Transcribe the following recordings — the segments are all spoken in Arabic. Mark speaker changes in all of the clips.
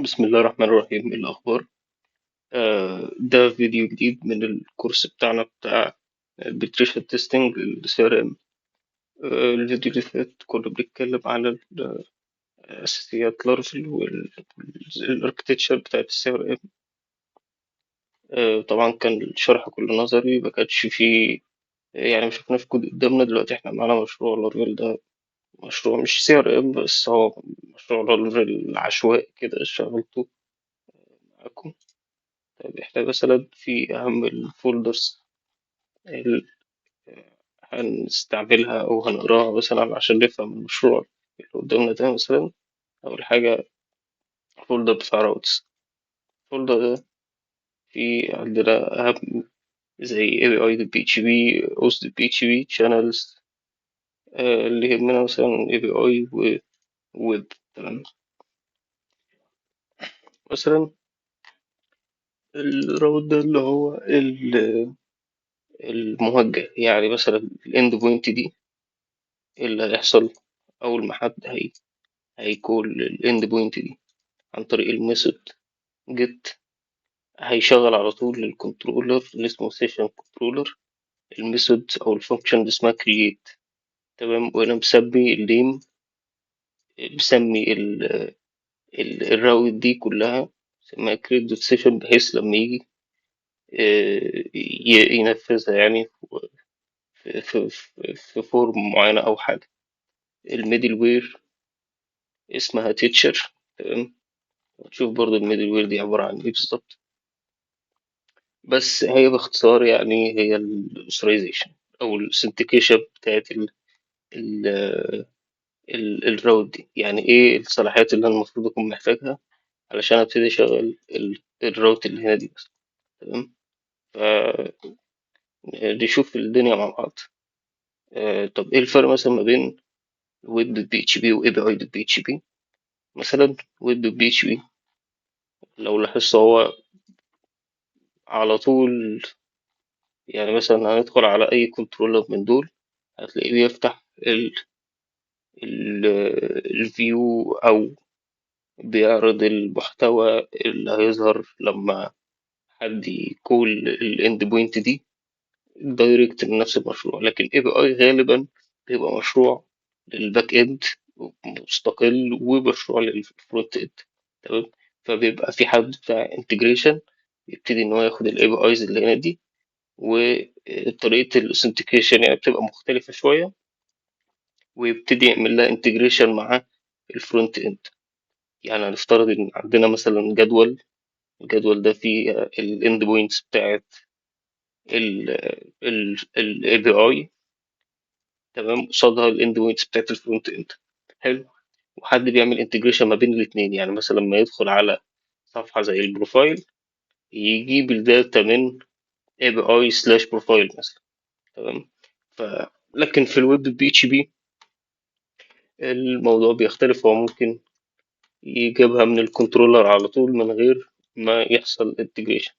Speaker 1: بسم الله الرحمن الرحيم. إيه الأخبار؟ ده فيديو جديد من الكورس بتاعنا بتاع البيتريشن تيستنج للسي ار ام. الفيديو اللي فات كنا بنتكلم على أساسيات لارفل والاركتكتشر بتاعت السي ار ام. طبعا كان الشرح كله نظري، ما كانش فيه يعني مش شفناش كود قدامنا. دلوقتي احنا معانا مشروع لارفل. ده مشروع مش سي ار ام بس، هو مشروع لارفل عشوائي كده اشتغلته معاكم. طيب احنا مثلا في أهم الفولدرز اللي هنستعملها أو هنقراها مثلا عشان نفهم المشروع اللي قدامنا ده. مثلا أول حاجة الفولدر بتاع راوتس. الفولدر ده فيه عندنا أهم زي API دي PHP، OS دي PHP، channels. اللي يهمنا مثلا API وويب. تمام. مثلا الراوت ده اللي هو الموجه، يعني مثلا الاند بوينت دي. إيه اللي هيحصل أول ما حد هيكول الاند بوينت دي عن طريق الميثود جيت؟ هيشغل على طول الكنترولر اللي اسمه سيشن كنترولر، الميثود او الفانكشن اللي اسمها كرييت. تمام. وانا مسمي الليم، مسمي الراوت دي كلها، اسمها كرييت دوت سيشن، بحيث لما يجي ينفذها يعني في فورم معينة او حاجة. الميدل وير اسمها تيتشر. تمام. تشوف برضو الميدل وير دي عبارة عن ايه بالظبط. بس هي باختصار يعني هي الاوثرايزيشن او السنتيكيشن بتاعت ال- الراوت دي. يعني ايه الصلاحيات اللي انا المفروض اكون محتاجها علشان ابتدي اشغل الراوت اللي هنا دي بس. تمام. فنشوف الدنيا مع بعض. طب ايه الفرق مثلا ما بين ويب دوت بي اتش بي واي بي اي دوت بي اتش بي؟ مثلا ويب دوت بي اتش بي لو لاحظت هو على طول، يعني مثلا هندخل على اي كنترولر من دول هتلاقيه بيفتح الفيو او بيعرض المحتوى اللي هيظهر لما حد يكول الاند بوينت دي دايركت من نفس المشروع. لكن اي بي اي غالبا بيبقى مشروع للباك اند مستقل ومشروع للفرونت اند. تمام. فبيبقى في حد بتاع انتجريشن يبتدي ان هو ياخد الاي بي ايز اللي هنا دي، وطريقة الاوثنتيكيشن يعني بتبقى مختلفة شوية، ويبتدي يعمل لها انتجريشن مع الفرونت اند. يعني هنفترض ان عندنا مثلا جدول. الجدول ده فيه الاند بوينتس بتاعت الاي بي اي. تمام. قصادها الاند بوينتس بتاعت الفرونت اند. حلو. وحد بيعمل انتجريشن ما بين الاثنين، يعني مثلا لما يدخل على صفحة زي البروفايل يجيب الداتا من اي بي اي سلاش بروفايل مثلا. تمام. ف لكن في الويب بي اتش بي الموضوع بيختلف. هو ممكن يجيبها من الكنترولر على طول من غير ما يحصل انتجريشن،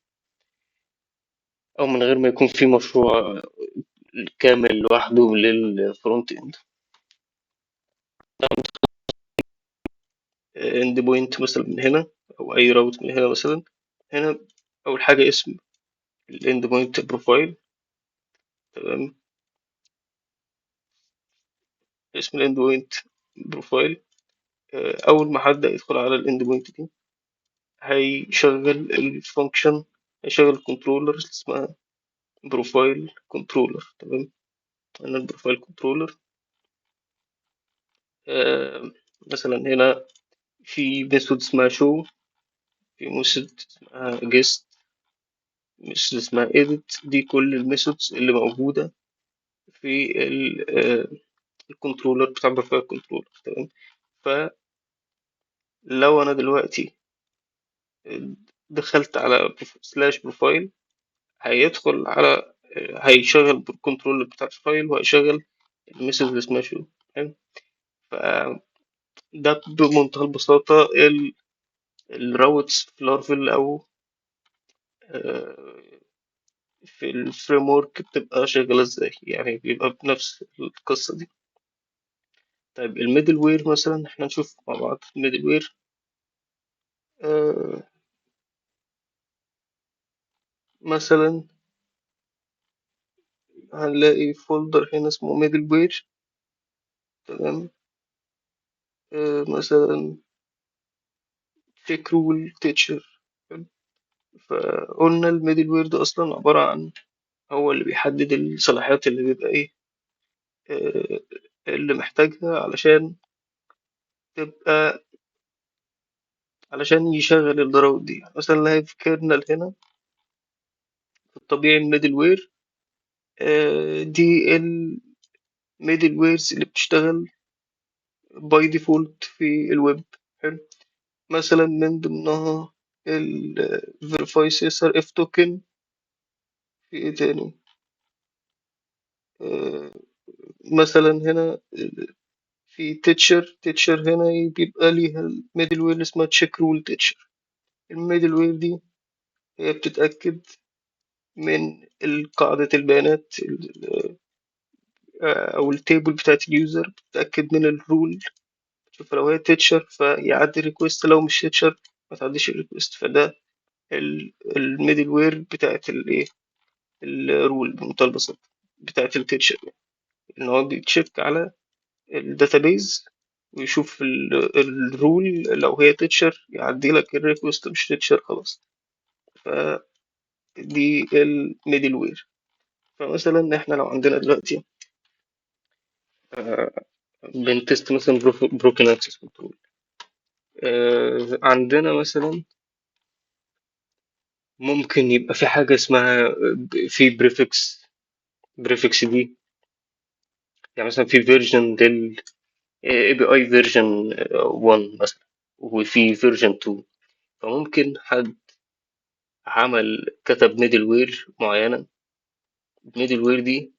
Speaker 1: او من غير ما يكون في مشروع كامل لوحده للفرونت اند. اند بوينت مثلا من هنا، او اي راوت من هنا مثلا. هنا اول حاجه اسم الاند بوينت بروفايل. تمام. اسم الاند بوينت بروفايل. اول ما حد يدخل على الاند بوينت دي هيشغل الفانكشن، هيشغل الكنترولر اسمها بروفايل كنترولر. تمام. انا البروفايل كنترولر مثلا هنا في ميثود اسمها شو، في ميثود اسمها جيست، ميثود اسمها edit. دي كل الميثودز اللي موجودة في الكنترولر بتاع بروفايل كنترولر. تمام. فلو انا دلوقتي دخلت على سلاش بروفايل هيدخل على هيشغل الكنترولر بتاع الفايل وهيشغل الميثود اللي اسمها شو. حلو. فده بمنتهى البساطة الراوتس في لارفل او آه، في الفريم ورك بتبقى شغالة ازاي، يعني بيبقى بنفس القصة دي. طيب الميدل وير مثلا احنا نشوف مع بعض الميدل وير. آه، مثلا هنلاقي فولدر هنا اسمه ميدل وير. تمام. مثلا تيك رول تيتشر. فقلنا الميدل وير ده اصلا عبارة عن، هو اللي بيحدد الصلاحيات اللي بيبقى ايه، آه، اللي محتاجها تبقى علشان يشغل الضراوب دي. مثلا نلاقي في كيرنل هنا في الطبيعي الميدل وير، دي الميدل ويرز اللي بتشتغل باي ديفولت في الويب. حلو. مثلا من ضمنها ال verify cesar f token. في ايه تاني؟ آه، مثلا هنا في تيتشر هنا بيبقى ليها الميدل وير اسمها تشيك رول تيتشر. الميدل وير دي هي بتتأكد من قاعدة البيانات أو التيبل بتاعت اليوزر، بتتأكد من الرول. شوف لو هي تيتشر فيعدي ريكوست، لو مش تيتشر ما تعديش الريكوست. فده الميدل وير بتاعت الايه، الرول بمنتهى البساطة بتاعت التيتشر. يعني ان هو بيتشيك على الداتابيز ويشوف الرول، لو هي تيتشر يعدي لك الريكوست، مش تيتشر خلاص. فدي الميدل وير. فمثلا احنا لو عندنا دلوقتي آه، بنتست مثلا بروكن اكسس كنترول. عندنا مثلا ممكن يبقى في حاجة اسمها في بريفكس دي. يعني مثلا في فيرجن لل اي بي اي فيرجن 1 مثلا، وفي فيرجن 2. فممكن حد كتب ميدل وير معينة، الميدل وير دي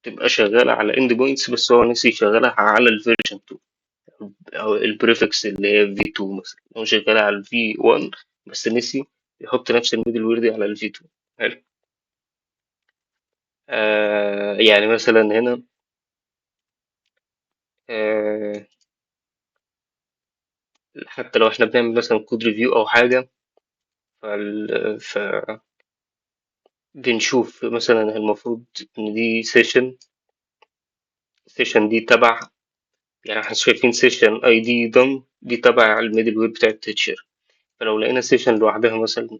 Speaker 1: تبقى شغالة على اند بوينتس، بس هو نسي يشغلها على الفيرجن 2، او البريفكس اللي هي في 2 مثلا، هو شغالها على الفي 1 بس نسي يحط نفس الميدل وير دي على الفي 2. حلو. يعني مثلا هنا آه حتى لو احنا بنعمل مثلا كود ريفيو او حاجة، بنشوف مثلا المفروض ان دي سيشن دي تبع، يعني احنا شايفين سيشن اي دي ضم دي تبع الميدل وير بتاع التيتشر. فلو لقينا سيشن لوحدها مثلا،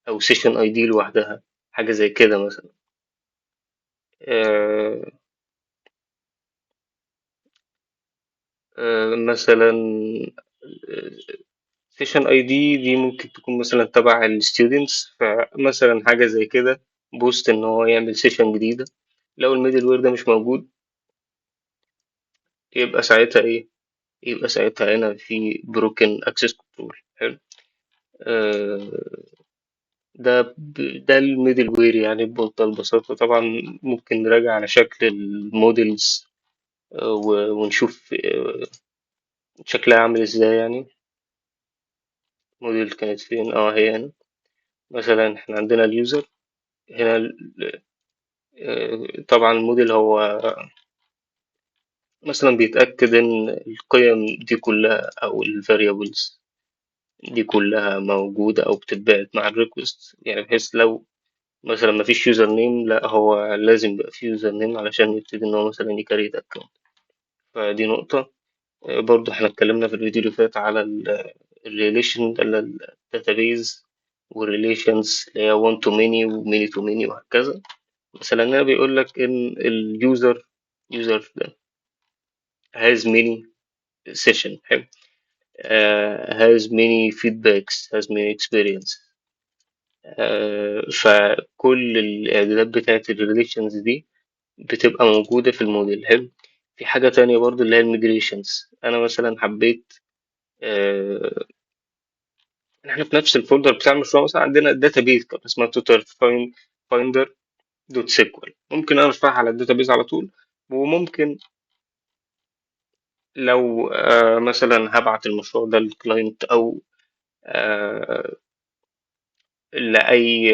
Speaker 1: او سيشن اي دي لوحدها، حاجة زي كده مثلا. آه مثلا سيشن اي دي ممكن تكون مثلا تبع الستودنتس، فمثلا حاجة زي كده بوست ان هو يعمل سيشن جديدة. لو الميدل وير ده مش موجود، يبقى ساعتها ايه، يبقى ساعتها هنا في بروكن اكسس كنترول. حلو. آه، ده الميدل وير يعني بمنتهى البساطة. طبعا ممكن نراجع على شكل المودلز ونشوف شكلها عامل ازاي يعني. موديل كانت فين؟ اه هي هنا. مثلا احنا عندنا اليوزر هنا. طبعا الموديل هو مثلا بيتأكد ان القيم دي كلها او الفاريبلز دي كلها موجودة او بتتبعت مع الريكوست، يعني بحيث لو مثلا مفيش يوزر نيم، لا هو لازم يبقى فيه يوزر نيم علشان يبتدي ان هو مثلا يكريت اكونت. فدي نقطة. برضه احنا اتكلمنا في الفيديو اللي فات على الريليشن، الداتابيز والريليشنز اللي هي 1 to many و many to many وهكذا. مثلا هنا بيقول لك ان اليوزر ده has many session. حلو. has many feedbacks, has many experience. فكل الاعدادات بتاعت الريليشنز دي بتبقى موجودة في الموديل. حلو. في حاجة تانية برضو اللي هي الميجريشنز. أنا مثلا حبيت آه، إحنا في نفس الفولدر بتاع المشروع مثلا عندنا داتابيز كان اسمها توتال فايندر دوت سيكوال. ممكن أنا أرفعها على الداتابيز على طول، وممكن لو مثلا هبعت المشروع ده للكلاينت أو آه، لأي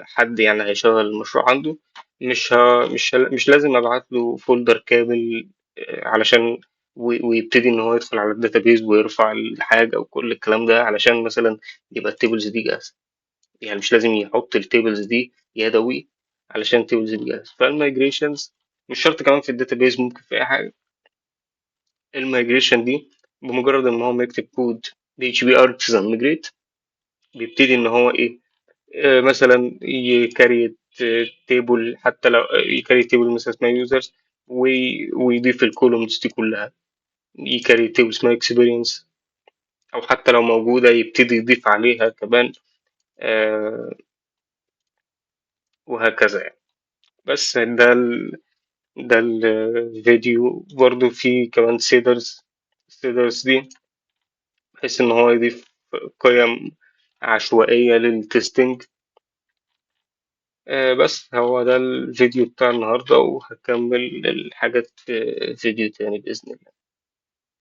Speaker 1: حد يعني هيشغل المشروع عنده، مش لازم أبعت له فولدر كامل علشان ويبتدي إن هو يدخل على الداتابيز ويرفع الحاجة وكل الكلام ده علشان مثلا يبقى التيبلز دي جاهزة. يعني مش لازم يحط التيبلز دي يدوي علشان التيبلز دي جاهزة. فالمايجريشنز مش شرط كمان في الداتابيز، ممكن في أي حاجة. المايجريشن دي بمجرد إن هو ما يكتب كود PHP artisan migrate، بيبتدي إن هو إيه، مثلا يكريت تيبل، حتى لو يكريت تيبل مثلا اسمها يوزرز، ويضيف الكولومز دي كلها، يكريت تيبل اسمها اكسبيرينس، او حتى لو موجوده يبتدي يضيف عليها كمان، آه، وهكذا يعني. بس ده الفيديو برضو فيه كمان سيدرز دي، بحيث ان هو يضيف قيم عشوائيه للتستنج. بس هو ده الفيديو بتاع النهارده، وهكمل الحاجات في فيديو تاني بإذن الله.